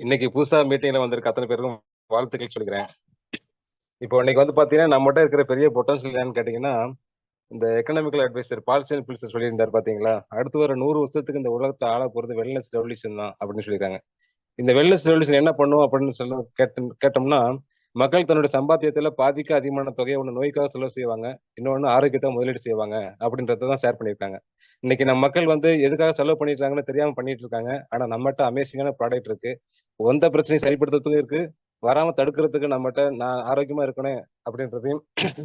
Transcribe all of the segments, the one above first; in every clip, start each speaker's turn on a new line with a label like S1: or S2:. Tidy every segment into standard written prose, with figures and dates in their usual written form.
S1: இன்னைக்கு புதுசா மீட்டிங்ல வந்திருக்க அத்தனை பேருக்கும் வாழ்த்துக்கள் சொல்லிக்கிறேன். இப்போ இன்னைக்கு வந்து பாத்தீங்கன்னா நம்மகிட்ட இருக்கிற பெரிய பொட்டன்ஷியல் என்னன்னு கேட்டீங்கன்னா, இந்த எக்கனாமிக்கல் அட்வைசர் பால்ஸ்டைன் பில்சர் சொல்லியிருந்தாரு பாத்தீங்களா? அடுத்து வர 100 வருஷத்துக்கு இந்த உலகத்தை ஆள போறது வெல்னஸ் ரெவல்யூஷன் தான் அப்படின்னு சொல்லியிருக்காங்க. இந்த வெல்னஸ் ரெவல்யூஷன் என்ன பண்ணும் அப்படின்னு கேட்டோம்னா, மக்கள் தன்னுடைய சம்பாத்தியத்துல பாதிக்கு அதிகமான தொகையை ஒண்ணு நோய்க்காக செலவு செய்வாங்க, இன்னொன்னு ஆரோக்கியத்தை முதலீடு செய்வாங்க அப்படின்றத தான் ஷேர் பண்ணியிருக்காங்க. இன்னைக்கு நம்ம மக்கள் வந்து எதுக்காக செலவு பண்ணிட்டு இருக்காங்கன்னு தெரியாம பண்ணிட்டு இருக்காங்க. ஆனா நம்மகிட்ட அமேசிங்கான ப்ராடக்ட் இருக்கு. எந்த பிரச்சனையும் சரிப்படுத்துறதுக்கும் இருக்கு. வராம தடுக்கிறதுக்கு நம்மகிட்ட நான் ஆரோக்கியமா இருக்கணும் அப்படின்றதையும்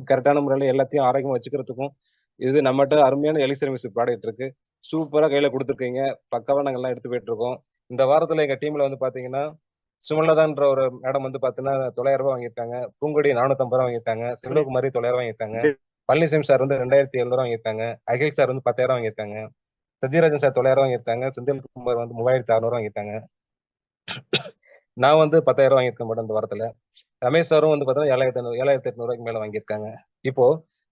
S1: கரெக்டான முறையில எல்லாத்தையும் ஆரோக்கியமா வச்சுக்கிறதுக்கும் இது நம்மகிட்ட அருமையான எலிசர்மிஸ் ப்ராடக்ட் இருக்கு. சூப்பரா கையில கொடுத்துருக்கீங்க. பக்காவா நாங்க எல்லாம் எடுத்து போயிட்டு இருக்கோம். இந்த வாரத்துல எங்க டீம்ல வந்து பாத்தீங்கன்னா சுமலதான்ற ஒரு மேடம் வந்து பாத்தீங்கன்னா 900 ரூபாய் வாங்கியிருக்காங்க. பூங்கொடி 450 ரூபாய் வாங்கியிருக்காங்க. செல்வகுமாரி 900 வாங்கியிருக்காங்க. பழனிசாமி சார் வந்து 2700 வாங்கியிருக்காங்க. அகில் சார் வந்து 10,000 வாங்கியிருக்காங்க. சத்யராஜன் சார் 900 வாங்கியிருக்காங்க. செந்தில்குமார் வந்து 3600 வாங்கியிருக்காங்க. நான் வந்து 10,000 வாங்கியிருக்கேன் மேடம் இந்த வாரத்துல. ரமேஷ் சாரும் வந்து பார்த்தீங்கன்னா 7,800 மேல வாங்கியிருக்காங்க. இப்போ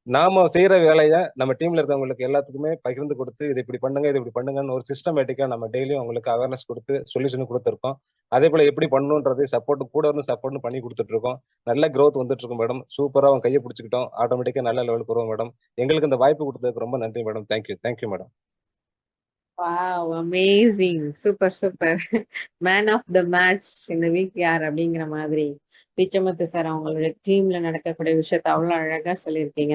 S1: நாம செய்யற வேலைய நம்ம டீம்ல இருக்கவங்களுக்கு எல்லாத்துக்குமே பகிர்ந்து கொடுத்து இது இப்படி பண்ணுங்க, இது இப்படி பண்ணுங்கன்னு ஒரு சிஸ்டமேட்டிக்கா நம்ம டெய்லியும் அவங்களுக்கு அவேர்னஸ் கொடுத்து சொல்யூஷன் கொடுத்துருக்கோம். அதே போல எப்படி பண்ணணும்ன்றது சப்போர்ட் கூட இருந்து சப்போர்ட் பண்ணி கொடுத்துட்டு இருக்கோம். நல்ல growth வந்துட்டு இருக்கும் மேடம். சூப்பரா அவங்க கையை பிடிச்சிக்கிட்டோம். ஆட்டோமேட்டிக்கா நல்ல லெவலுக்கு வருவோம் மேடம். எங்களுக்கு இந்த வாய்ப்பு கொடுத்ததுக்கு ரொம்ப நன்றி madam. Thank you thank you madam.
S2: Wow! Amazing. Super, super. Man of the match இந்த வீக் யார் அப்படிங்கிற மாதிரி பிச்சமுத்து சார் அவங்களுடைய டீம்ல நடக்கக்கூடிய விஷயத்த அவ்வளவு அழகா சொல்லியிருக்கீங்க.